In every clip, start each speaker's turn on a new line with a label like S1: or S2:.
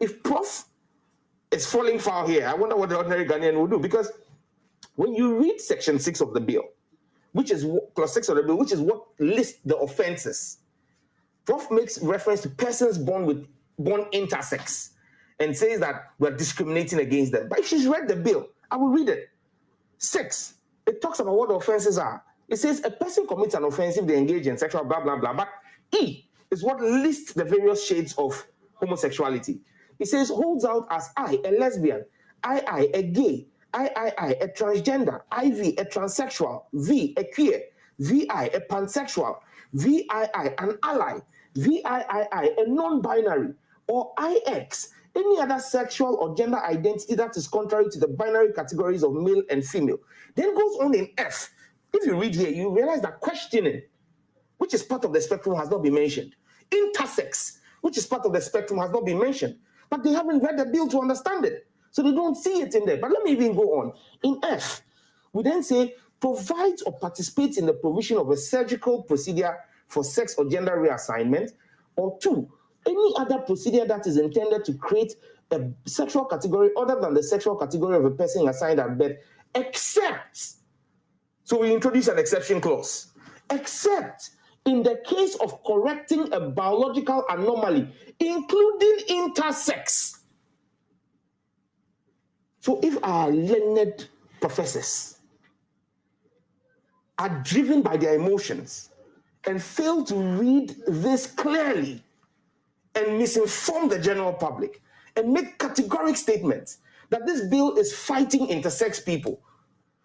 S1: if Prof is falling foul here, I wonder what the ordinary Ghanaian will do, because when you read Section 6 of the bill, which is Clause 6 of the bill, which is what lists the offenses, Prof makes reference to persons born intersex and says that we're discriminating against them. But if she's read the bill, I will read it. 6, it talks about what the offenses are. It says a person commits an offense if they engage in sexual blah, blah, blah. But E is what lists the various shades of homosexuality. It says holds out as I, a lesbian, I, a gay, I, a transgender, IV, a transsexual, V, a queer, VI, a pansexual, VII, an ally, VIII, a non-binary, or IX, any other sexual or gender identity that is contrary to the binary categories of male and female. Then goes on in F. If you read here, you realize that questioning, which is part of the spectrum, has not been mentioned. Intersex, which is part of the spectrum, has not been mentioned. But they haven't read the bill to understand it. So they don't see it in there. But let me even go on. In F, we then say, provides or participates in the provision of a surgical procedure for sex or gender reassignment, or 2, any other procedure that is intended to create a sexual category other than the sexual category of a person assigned at birth, except, so we introduce an exception clause, except in the case of correcting a biological anomaly, including intersex. So if our learned professors are driven by their emotions and fail to read this clearly and misinform the general public and make categoric statements that this bill is fighting intersex people,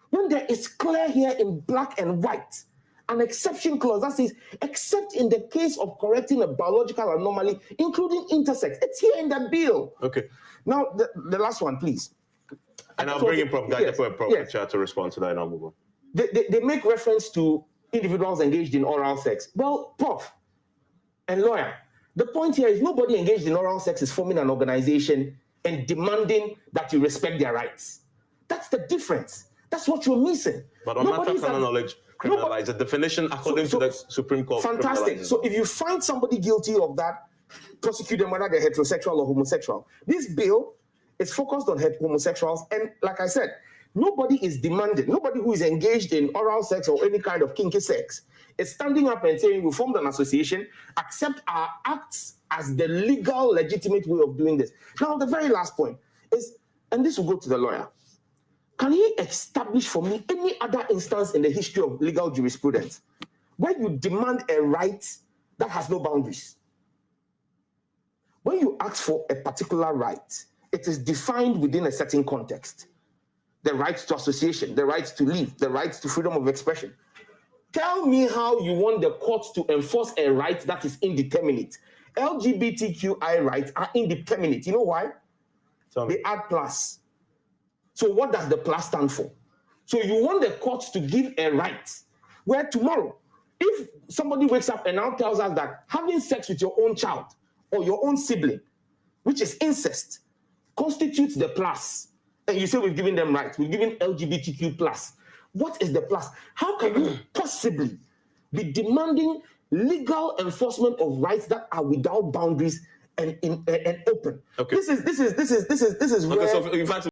S1: when there is clear here in black and white an exception clause that says, except in the case of correcting a biological anomaly, including intersex. It's here in the bill.
S2: Okay.
S1: Now, the last one, please.
S2: And I'll bring in Prof. Gajepo to respond to that, and I'll move on.
S1: They make reference to individuals engaged in oral sex. Well, Prof and lawyer, the point here is nobody engaged in oral sex is forming an organization and demanding that you respect their rights. That's the difference. That's what you're missing.
S2: But on matter of knowledge, criminalize the definition according to the Supreme Court.
S1: Fantastic. So if you find somebody guilty of that, prosecute them whether they're heterosexual or homosexual. This bill is focused on homosexuals, and like I said, nobody is demanding, nobody who is engaged in oral sex or any kind of kinky sex is standing up and saying we formed an association, accept our acts as the legal, legitimate way of doing this. Now, the very last point is, and this will go to the lawyer, can he establish for me any other instance in the history of legal jurisprudence where you demand a right that has no boundaries? When you ask for a particular right, it is defined within a certain context. The right to association, the right to live, the right to freedom of expression. Tell me how you want the court to enforce a right that is indeterminate. LGBTQI rights are indeterminate. You know why? They add plus. So what does the plus stand for? So you want the court to give a right where tomorrow, if somebody wakes up and now tells us that having sex with your own child or your own sibling, which is incest, constitutes the plus, and you say we've given them rights, we've given LGBTQ plus. What is the plus? How can you possibly be demanding legal enforcement of rights that are without boundaries and open?
S2: Okay.
S1: This is where.
S2: So in fact,